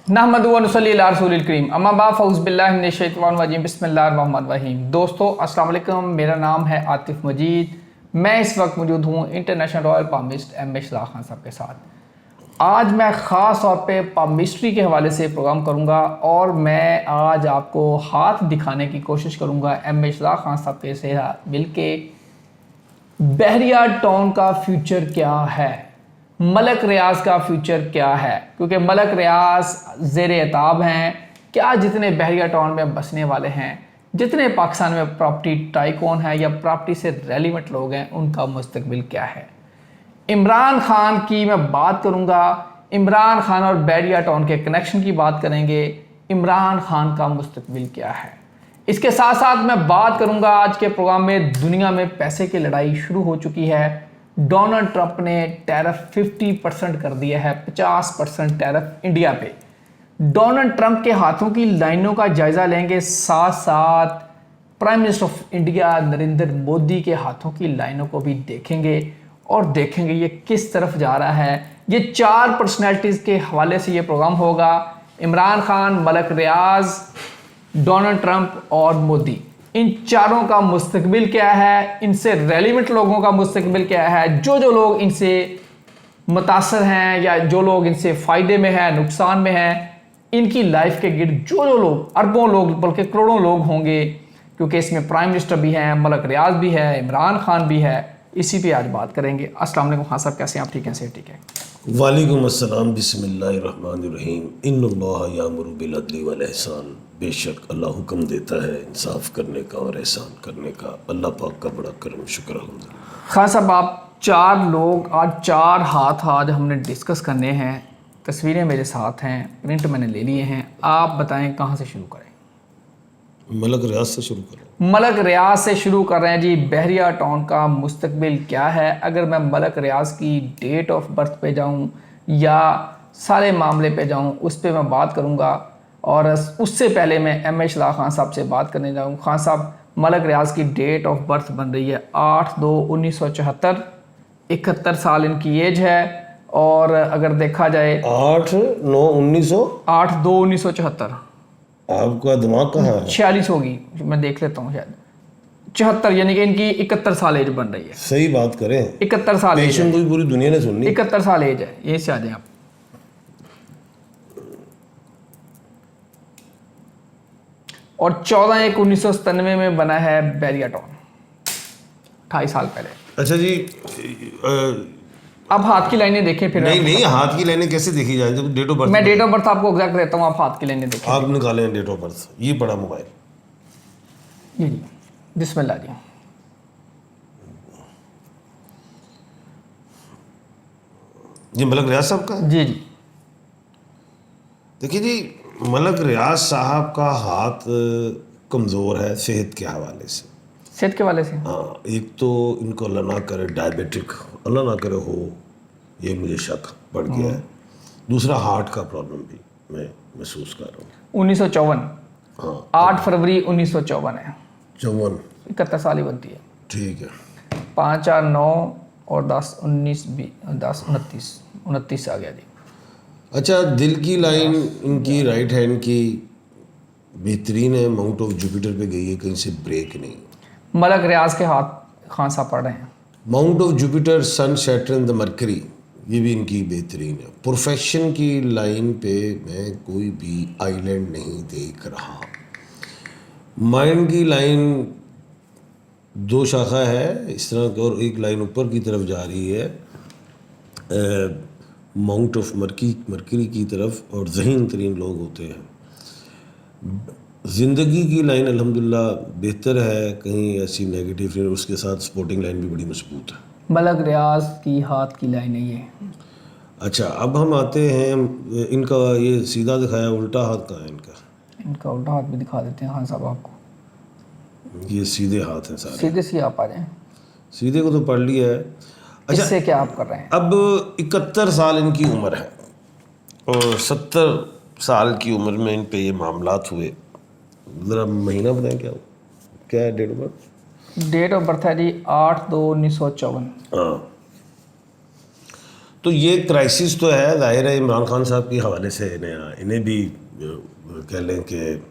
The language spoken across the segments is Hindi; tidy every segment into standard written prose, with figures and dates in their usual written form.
नहमदु व नुसल्ली अला रसूलिल करीम अम्मा बाद फ़ऊज़ु बिल्लाहि मिनश शैतानिर रजीम बिस्मिल्लाहिर रहमानिर रहीम। दोस्तों अस्सलाम वालेकुम, मेरा नाम है आतिफ़ मजीद। मैं इस वक्त मौजूद हूँ international royal palmist M Shah Khan साहब के साथ। आज मैं ख़ास तौर पे पामिस्ट्री के हवाले से प्रोग्राम करूँगा और मैं आज आपको हाथ दिखाने की कोशिश करूँगा एम शाह खान साहब के से मिल के बहरिया टाउन का फ्यूचर क्या है, मलक रियाज का फ्यूचर क्या है, क्योंकि मलक रियाज ज़ेर एताब हैं। क्या जितने बहरिया टाउन में बसने वाले हैं, जितने पाकिस्तान में प्रॉपर्टी टाइकून हैं या प्रॉपर्टी से रेलिवेंट लोग हैं, उनका मुस्तकबिल क्या है। इमरान खान की मैं बात करूंगा, इमरान खान और बहरिया टाउन के कनेक्शन की बात करेंगे। इमरान खान का मुस्तकबिल क्या है। इसके साथ साथ मैं बात करूंगा आज के प्रोग्राम में दुनिया में पैसे की लड़ाई शुरू हो चुकी है। डोनाल्ड ट्रंप ने टैरिफ 50% कर दिया है, 50% टैरिफ इंडिया पे। डोनाल्ड ट्रंप के हाथों की लाइनों का जायजा लेंगे, साथ साथ prime minister of India Narendra Modi के हाथों की लाइनों को भी देखेंगे और देखेंगे ये किस तरफ जा रहा है। ये चार पर्सनैलिटीज़ के हवाले से ये प्रोग्राम होगा। इमरान खान, मलक रियाज, डोनाल्ड ट्रंप और मोदी, इन चारों का मुस्तकबिल क्या है, इनसे रेलिवेंट लोगों का मुस्तकबिल क्या है, जो लोग इनसे मुतासर हैं या जो लोग इनसे फ़ायदे में हैं, नुकसान में हैं, इनकी लाइफ के गिर्द जो लोग, अरबों लोग बल्कि करोड़ों लोग होंगे, क्योंकि इसमें प्राइम मिनिस्टर भी हैं, मलक रियाज भी है, इमरान खान भी है। इसी पे आज बात करेंगे। अस्सलाम वालेकुम खान साहब, कैसे हैं आप? ठीक हैं? से ठीक है। वालेकुम अस्सलाम, बिस्मिल्लाहिर रहमानिर रहीम। इन्नल्लाह यामुरु बिल अदली वल ihsan। बेशक अल्लाह हुक्म देता है इंसाफ करने का और एहसान करने का। अल्लाह पाक का बड़ा करम शुक्र अल्हम्दुलिल्लाह। खान साहब, आप चार लोग आज चार हाथ आज हमने डिस्कस करने हैं। तस्वीरें मेरे साथ हैं, प्रिंट मैंने ले लिए हैं। आप बताएं कहाँ से शुरू करें? मलक रियाज से शुरू करें। मलक रियाज से शुरू कर रहे हैं जी। बहरिया टाउन का मुस्तकबिल क्या है? अगर मैं मलक रियाज की डेट ऑफ बर्थ पे जाऊं या सारे मामले पे जाऊं, उस पर मैं बात करूंगा। और उससे पहले मैं एम शाह खान साहब से बात करने जाऊँ। खान साहब, मलक रियाज की डेट ऑफ बर्थ बन रही है 8/2/1974। 71 साल इनकी एज है। और अगर देखा जाए 8/9/1900। 8/2/1974। आपका दिमाग कहाँ है? 46 होगी, मैं देख लेता हूँ, शायद 74, यानी कि इनकी 71 साल एज बन रही है। सही बात करें, 71 साल एज पेशेंट को पूरी दुनिया ने सुननी। 71 साल एज है। यहीं से आ जाए आप। और 14/1/1997 में बना है बहरिया टाउन, 28 साल पहले। अच्छा जी, अब हाथ की लाइनें देखें फिर। नहीं, हाथ की लाइनें कैसे देखी जाए जब डेट ऑफ बर्थ? मैं डेट ऑफ बर्थ आपको एग्जैक्ट देता हूँ, आप हाथ की लाइनें देखें। आप निकाले हैं डेट ऑफ बर्थ, ये बड़ा मोबाइल। ये जी, बिस्मिल्लाह जी। ये मलक रियाज साहब का? जी जी। देखिए जी, मलक रियाज साहब का हाथ कमज़ोर है सेहत के हवाले से। सेहत के वाले से? हाँ, एक तो इनको अल्लाह ना करे डायबिटिक, अल्लाह ना करे हो, ये मुझे शक पड़ गया है। दूसरा हार्ट का प्रॉब्लम भी मैं महसूस कर रहा हूँ। 1954। हाँ, 8 फरवरी 1954 है। 54। 71 साल ही बनती है। ठीक है। 5 और 9 और 10 19 10 29 आ गया जी। अच्छा, दिल की लाइन इनकी राइट हैंड की बेहतरीन है, माउंट ऑफ जुपिटर पे गई है, कहीं से ब्रेक नहीं। मलक रियाज के हाथ खान साहब पढ़ रहे हैं। Mount of Jupiter, Sun, Saturn, the Mercury, ये भी इनकी बेहतरीन है। प्रोफेशन की लाइन पे मैं कोई भी आइलैंड नहीं देख रहा। माइंड की लाइन 2 शाखा है इस तरह की, और एक लाइन ऊपर की तरफ जा रही है माउंट ऑफ मरकरी की तरफ, और ज़हीन तरीन लोग होते हैं। ज़िंदगी की लाइन अल्हम्दुलिल्लाह बेहतर है, कहीं ऐसी नेगेटिव नहीं। उसके साथ स्पोर्टिंग लाइन भी बड़ी मजबूत है। मलक रियाज की हाथ की लाइन है ये। अच्छा, अब हम आते हैं, इनका ये सीधा दिखाया, उल्टा हाथ कहाँ है इनका? इनका उल्टा हाथ भी दिखा देते हैं खान साहब आपको। ये सीधे हाथ हैं सारे। सीधे से आप आ जाएं। सीधे को तो पढ़ लिया है। अच्छा, इससे क्या आप कर रहे हैं? अब 71 साल इनकी उम्र है और 70 साल की उम्र में इन पे ये मामलात हुए। ज़रा महीना बताएं क्या है date of birth? Date of birth है जी 8/2/1954। हाँ, तो ये क्राइसिस तो है, जाहिर है इमरान खान साहब के हवाले से इन्हें भी कह लें कि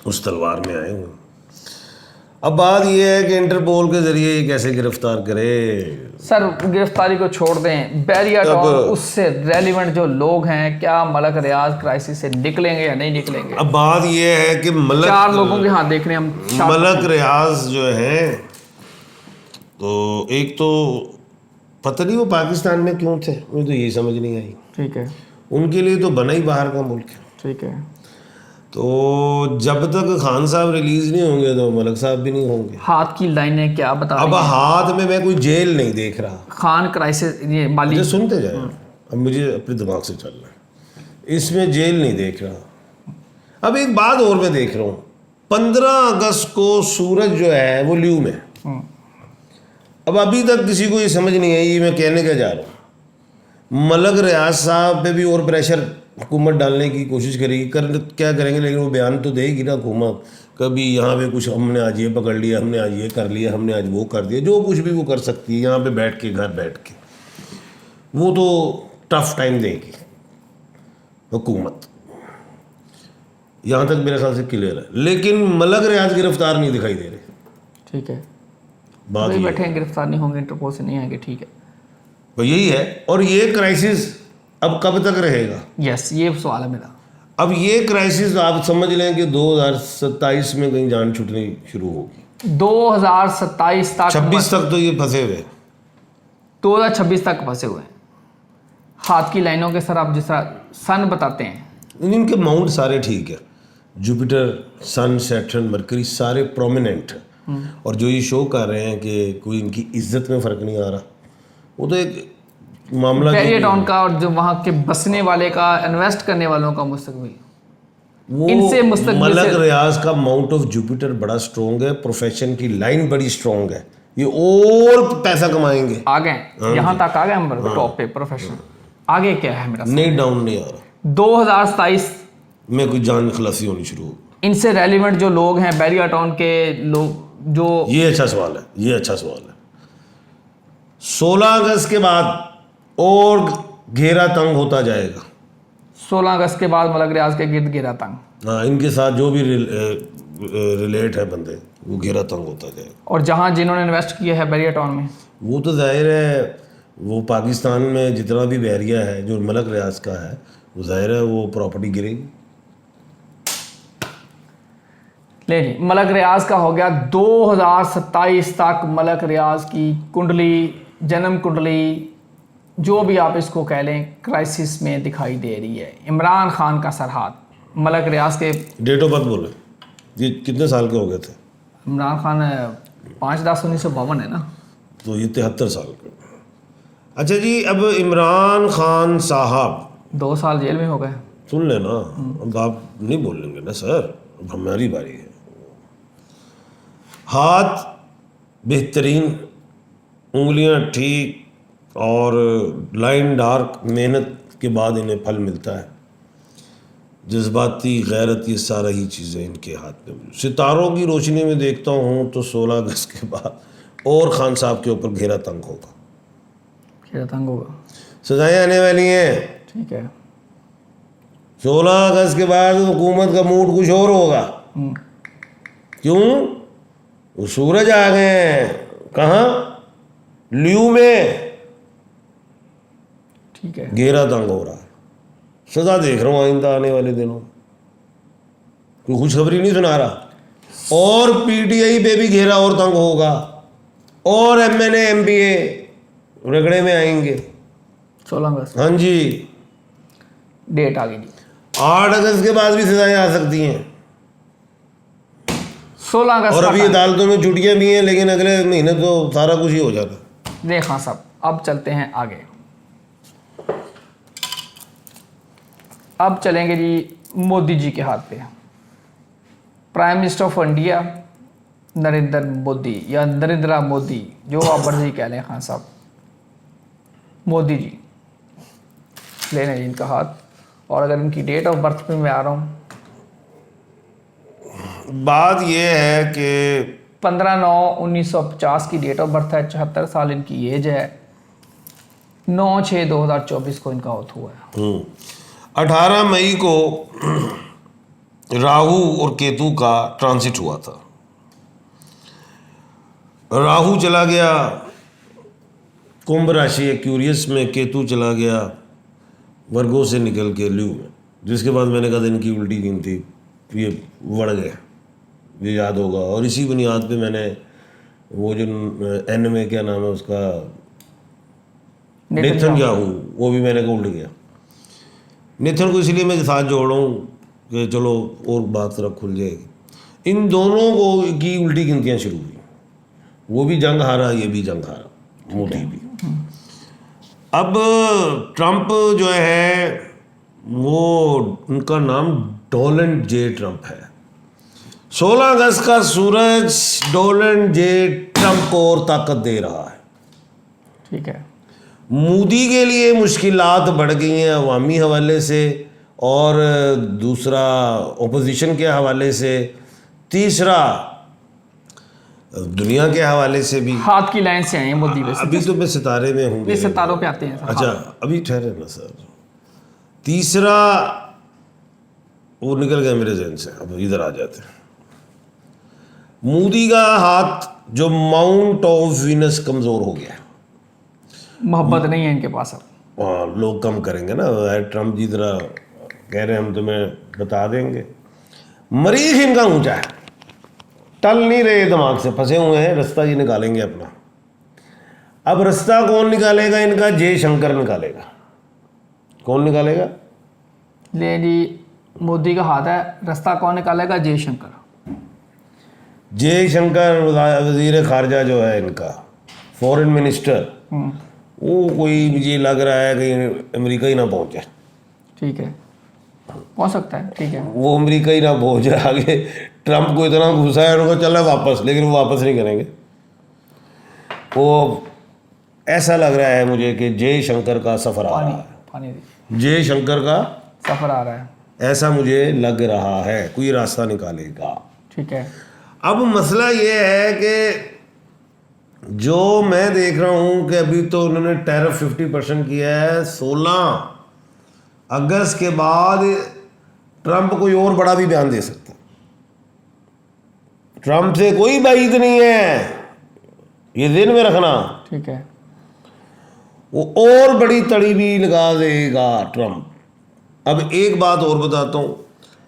उस तलवार में आए हुए। अब बात यह है कि इंटरपोल के ज़रिए ये कैसे गिरफ्तार करे। सर गिरफ्तारी को छोड़ दें, बैरिया टाउन उससे रेलिवेंट जो लोग हैं, क्या मलक रियाज क्राइसिस से निकलेंगे या नहीं निकलेंगे? अब बात यह है कि चार लोगों के हाथ देख रहे हैं हम। मलक रियाज जो है, तो एक तो पता नहीं वो पाकिस्तान में क्यों थे, मुझे तो यही समझ नहीं आई। ठीक है, उनके लिए तो बना ही बाहर का मुल्क है। ठीक है। तो जब तक खान साहब रिलीज नहीं होंगे तो मलक साहब भी नहीं होंगे। हाथ की लाइनें क्या बता अब रही हैं? हाथ में मैं कोई जेल नहीं देख रहा। खान क्राइसिस ये माली मुझे सुनते जाए, अब मुझे अपने दिमाग से चल रहा है, इसमें जेल नहीं देख रहा। अब एक बात और मैं देख रहा हूँ, 15 अगस्त को सूरज जो है वो ल्यू में। अब अभी तक किसी को ये समझ नहीं आई, मैं कहने क्या जा रहा हूँ। मलक रियाज साहब पे भी और प्रेशर हुकूमत डालने की कोशिश करेगी, क्या करेंगे, लेकिन वो बयान तो देगी ना हुकूमत। कभी यहाँ पे कुछ हमने आज ये पकड़ लिया, हमने आज ये कर लिया, हमने आज वो कर दिया, जो कुछ भी वो कर सकती है यहाँ पे बैठ के, घर बैठ के। वो तो टफ टाइम देगी हुकूमत, यहाँ तक मेरे ख्याल से क्लियर है। लेकिन मलक रियाज गिरफ्तार नहीं दिखाई दे रहे। ठीक है, बात वही ये बैठे हैं, गिरफ्तार नहीं होंगे, इंटरपोल से नहीं आएंगे। ठीक है, तो यही है। और ये क्राइसिस अब कब तक रहेगा? यस, ये सवाल है मेरा। अब ये क्राइसिस आप समझ लें कि 2027 में कहीं जान छूटनी शुरू होगी। 2027 तक, 26 तक तो ये फंसे हुए, 2026 तक फंसे हुए हैं हाथ की लाइनों के। सर आप जिस तरह सन बताते हैं, इनके माउंट सारे ठीक है, जुपिटर, सन, सैटर्न, मरकरी सारे प्रोमिनेंट हैं। और जो ये शो कर रहे हैं कि कोई इनकी इज्जत में फ़र्क नहीं आ रहा, वो तो एक मामला बैरिया टाउन का और जो वहाँ के बसने वाले का, इन्वेस्ट करने वालों का मुस्तकबिल, वो इनसे मुस्तकबिल मलक से रियाज का माउंट ऑफ जुपिटर बड़ा स्ट्रॉन्ग है, प्रोफेशन की लाइन बड़ी स्ट्रॉन्ग है, ये और पैसा कमाएंगे। आ गए यहाँ तक, आ गए हम टॉप पे, प्रोफेशनल। आगे क्या है मेरा? नहीं, डाउन नहीं आ रहा। 2027 में कोई जान खलासी होनी शुरू हो। इनसे रेलिवेंट जो लोग हैं, बैरिया टाउन के लोग जो, ये अच्छा सवाल है, ये अच्छा सवाल है। 16 अगस्त के बाद और घेरा तंग होता जाएगा। 16 अगस्त के बाद मलक रियाज के गिर्द घेरा तंग। हाँ, इनके साथ जो भी रिलेट है बंदे, वो घेरा तंग होता जाएगा। और जहाँ जिन्होंने इन्वेस्ट किया है बैरिया टाउन में, वो तो जाहिर है वो पाकिस्तान में जितना भी बैरिया है जो मलक रियाज का है, वो जाहिर है वो प्रॉपर्टी गिरेगी। ले जी, मलक रियाज का हो गया 2027 तक। मलक रियाज की कुंडली, जन्म कुंडली, जो भी आप इसको कह लें, क्राइसिस में दिखाई दे रही है। इमरान खान का सरहाद, मलक रियाज के डेट ऑफ बर्थ बोले, ये कितने साल के हो गए थे? इमरान खान 5/10/1952 है ना, तो ये 73 साल के। अच्छा जी, अब इमरान खान साहब 2 साल जेल में हो गए। सुन लेना, अब आप नहीं बोलेंगे ना सर, अब हमारी बारी है। हाथ बेहतरीन, उंगलियां ठीक और लाइन डार्क, मेहनत के बाद इन्हें फल मिलता है। जज्बाती, गैरत, ये सारा ही चीज़ें इनके हाथ में। सितारों की रोशनी में देखता हूँ तो 16 अगस्त के बाद और खान साहब के ऊपर घेरा तंग होगा, घेरा तंग होगा, सजाएं आने वाली हैं। ठीक है, 16 अगस्त के बाद हुकूमत का मूड कुछ और होगा। क्यों? वो सूरज आ गए हैं, कहाँ? ल्यू में। ठीक है, घेरा तंग हो रहा है। सजा देख रहा हूँ आइंदा आने वाले दिनों, कोई खुशखबरी नहीं सुना रहा। और पीटीआई पे भी घेरा और तंग होगा, और एमएनए एमपीए रगड़े में आएंगे। 16 अगस्त, हाँ जी, डेट आ गई जी। 8 अगस्त के बाद भी सजाएं आ सकती हैं। 16 अगस्त और अभी का अदालतों में छुट्टियां भी हैं, लेकिन अगले महीने तो सारा कुछ ही हो जाता। देख हाँ साहब, अब चलते हैं आगे। अब चलेंगे जी मोदी जी के हाथ पे। Prime minister of India Narendra Modi या नरेंद्र मोदी, जो आप मर्जी कह लें, खान साहब, मोदी जी लेने जी इनका हाथ। और अगर इनकी डेट ऑफ बर्थ पे मैं आ रहा हूँ, बात यह है कि 15/9/1950 की डेट ऑफ बर्थ है, 74 साल इनकी एज है। 9/6/2024 को इनका ऑथ हुआ है। 18 मई को राहु और केतु का ट्रांजिट हुआ था। राहु चला गया कुंभ राशि एक्यूरियस में, केतु चला गया वर्गों से निकल के ल्यू में, जिसके बाद मैंने कहा दिन की उल्टी गिनती ये बढ़ गया, ये याद होगा। और इसी बुनियाद पे मैंने वो जो एन में क्या नाम है उसका, नेथन याहू, वो भी मैंने कहा उल्ट गया। नेथन को इसलिए मैं साथ जोड़ रहा हूँ कि चलो और बात तरफ खुल जाएगी। इन दोनों को की उल्टी गिनतियाँ शुरू हुई, वो भी जंग हारा, ये भी जंग हारा, मोदी भी। अब ट्रंप जो है वो, उनका नाम डोनाल्ड जे ट्रंप है। 16 अगस्त का सूरज डोनाल्ड जे ट्रंप को और ताकत दे रहा है। ठीक है। मोदी के लिए मुश्किलात बढ़ गई हैं अवामी हवाले से, और दूसरा ओपोजिशन के हवाले से, तीसरा दुनिया के हवाले से भी। हाथ की लाइन से आए हैं मोदी वैसे। अभी तो मैं सितारे में हूँ, ये सितारों पे आते हैं। अच्छा अभी ठहरे ना सर। तीसरा वो निकल गया मेरे जहन से, अब इधर आ जाते हैं। मोदी का हाथ जो माउंट ऑफ वीनस कमज़ोर हो गया, मोहब्बत नहीं है इनके पास अब। हाँ, लोग कम करेंगे ना। ट्रंप जी तरह कह रहे हैं हम तुम्हें बता देंगे। मरीख इनका ऊंचा है, टल नहीं रहे, दिमाग से फंसे हुए हैं, रास्ता ये निकालेंगे अपना। अब रास्ता कौन निकालेगा इनका? जयशंकर निकालेगा। कौन निकालेगा? ले जी, मोदी का हाथ है, रास्ता कौन निकालेगा? जयशंकर। जयशंकर वजीर खारजा जो है इनका, फॉरेन मिनिस्टर, वो कोई मुझे लग रहा है कि अमेरिका ही ना पहुंचे। ठीक है, पहुंच सकता है। ठीक है, वो अमेरिका ही ना पहुंचे। आगे ट्रंप को इतना गुस्सा है उनको, चल वापस, लेकिन वो वापस नहीं करेंगे। वो ऐसा लग रहा है मुझे कि जयशंकर का सफ़र आ रहा है। पानी जयशंकर का सफ़र आ रहा है, ऐसा मुझे लग रहा है, कोई रास्ता निकालेगा। ठीक है। अब मसला ये है कि जो मैं देख रहा हूँ कि अभी तो उन्होंने टैरिफ 50% किया है। 16 अगस्त के बाद ट्रंप कोई और बड़ा भी बयान दे सकता है। ट्रंप से कोई बात नहीं है, ये दिन में रखना। ठीक है, वो और बड़ी तड़ी भी लगा देगा ट्रंप। अब एक बात और बताता हूँ,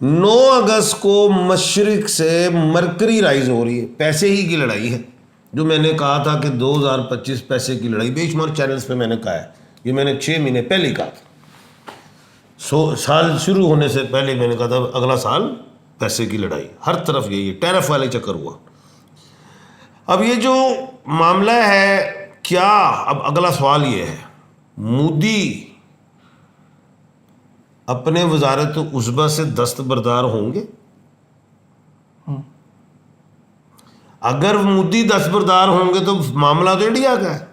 9 अगस्त को मशरिक से मरकरी राइज हो रही है, पैसे ही की लड़ाई है। जो मैंने कहा था कि 2025 पैसे की लड़ाई, बेशुमार चैनल्स पे मैंने कहा है, ये मैंने 6 महीने पहले ही कहा था। साल शुरू होने से पहले मैंने कहा था अगला साल पैसे की लड़ाई, हर तरफ यही है, टैरिफ वाले चक्कर हुआ। अब ये जो मामला है क्या, अब अगला सवाल ये है, मोदी अपने वजारत उस्बा से दस्तबरदार होंगे? अगर मोदी दस्तबरदार होंगे तो मामला तो इंडिया का है।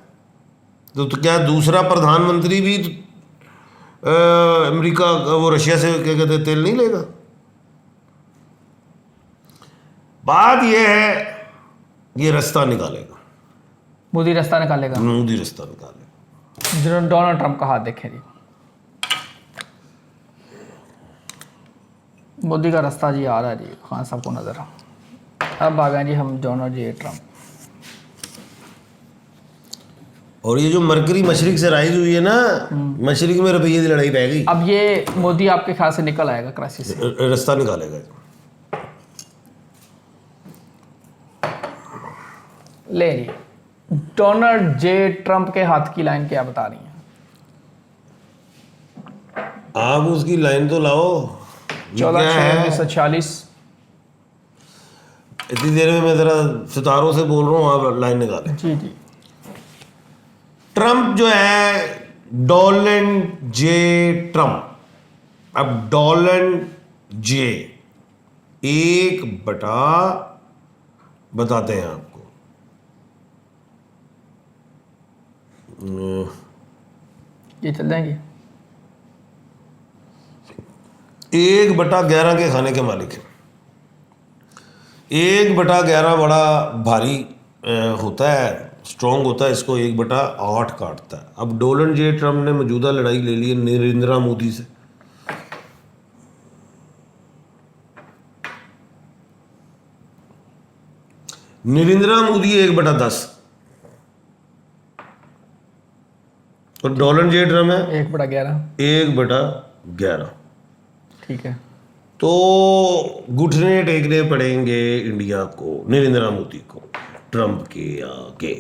तो क्या दूसरा प्रधानमंत्री भी अमेरिका, वो रशिया से क्या कहते तेल नहीं लेगा? बात यह है, ये रास्ता निकालेगा, मोदी रास्ता निकालेगा। मोदी रास्ता निकालेगा। डोनाल्ड ट्रंप का हाथ देखें जी, मोदी का रास्ता जी आ रहा है जी, खान साहब को नजर। अब आ गए जी हम डोनाल्ड जे ट्रंप। और ये जो मरकरी मशरिक से राइज हुई है ना, मशरिक में रुपये की लड़ाई पै गई। अब ये मोदी आपके ख्याल से निकल आएगा क्राइसिस से? रास्ता निकालेगा। ले जी, डोनाल्ड जे ट्रंप के हाथ की लाइन क्या बता रही हैं आप? उसकी लाइन तो लाओ। 14/6/1946। इतनी देर में मैं ज़रा सितारों से बोल रहा हूँ, आप लाइन निकालें। जी जी। ट्रंप जो है, डोनाल्ड जे ट्रंप। अब डोनाल्ड जे 1/, बताते हैं आपको, ये चल जाएंगे। 1/11 के खाने के मालिक है। 1/11 बड़ा भारी होता है स्ट्रॉन्ग होता है, इसको 1/8 काटता है। अब डोनाल्ड जे ट्रम्प ने मौजूदा लड़ाई ले ली है नरेंद्र मोदी से। नरेंद्र मोदी 1/10 और डोनाल्ड जे ट्रम्प है 1/11। 1/11। ठीक है। तो घुटने टेकने पड़ेंगे इंडिया को, नरेंद्र मोदी को, ट्रम्प के आगे।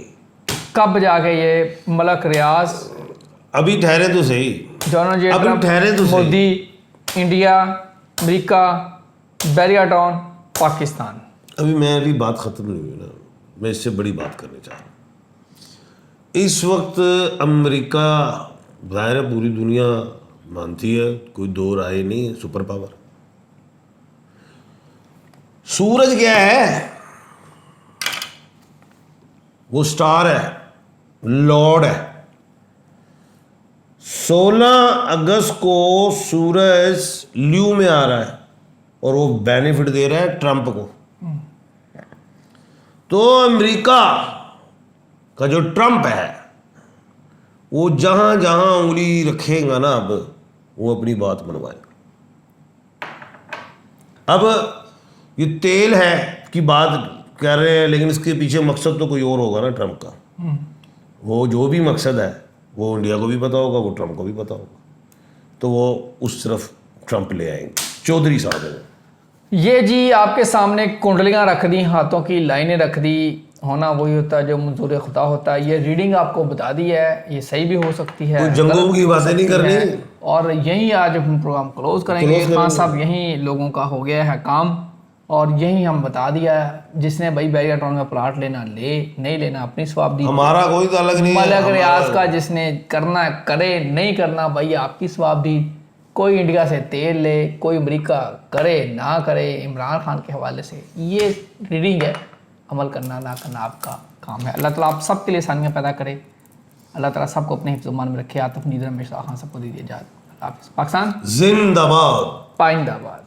कब जाके ये मलक रियाज, अभी ठहरे तो सही, डोनाल्ड जे अभी ट्रम्प, ठहरे तो सही। मोदी, इंडिया, अमेरिका, बैरियाटॉन, पाकिस्तान। अभी मेरी बात खत्म नहीं हुई ना, मैं इससे बड़ी बात करनी चाह रहा हूँ। इस वक्त अमेरिका ज़ाहिर है पूरी दुनिया मानती है, कोई दो राय नहीं है, सुपर पावर। सूरज क्या है? वो स्टार है, लॉर्ड है। 16 अगस्त को सूरज ल्यू में आ रहा है और वो बेनिफिट दे रहा है ट्रंप को। तो अमेरिका का जो ट्रंप है वो जहां जहां उंगली रखेगा ना, अब वो अपनी बात मनवाएगा। अब ये तेल है की बात कर रहे हैं, लेकिन इसके पीछे मकसद तो कोई और होगा ना ट्रंप का। वो जो भी मकसद है वो इंडिया को भी पता होगा, वो ट्रंप को भी पता होगा, तो वो उस तरफ ट्रंप ले आएंगे। चौधरी साहब है ये जी, आपके सामने कुंडलियां रख दी, हाथों की लाइनें रख दी, होना वही होता है जो मंजूर खुदा होता है। ये रीडिंग आपको बता दी है, ये सही भी हो सकती है, कोई जंगों की बातें नहीं करनी। और यहीं आज हम प्रोग्राम क्लोज करेंगे। खान साहब यहीं लोगों का हो गया है काम, और यही हम बता दिया है। जिसने भाई बैरियाटॉन में प्लाट लेना ले, नहीं लेना अपनी स्वाब दी, हमारा कोई ताल्लुक नहीं है। मलक रियाज का जिसने करना करे, नहीं करना भाई आपकी स्वाब दी। कोई इंडिया से तेल ले, कोई अमेरिका करे ना करे, इमरान खान के हवाले से ये रीडिंग है। अमल करना ना करना आपका काम है। अल्लाह ताला आप सबके लिए आसानियाँ पैदा करे। अल्लाह ताला सबको अपने हिफ्ज़-ओ-मान में रखे। आतिफ नीदर हमेशा खान सबको दीजिए इजाज़त। अल्लाह हाफ़िज़। पाकिस्तान जिंदाबाद, पाइंदाबाद।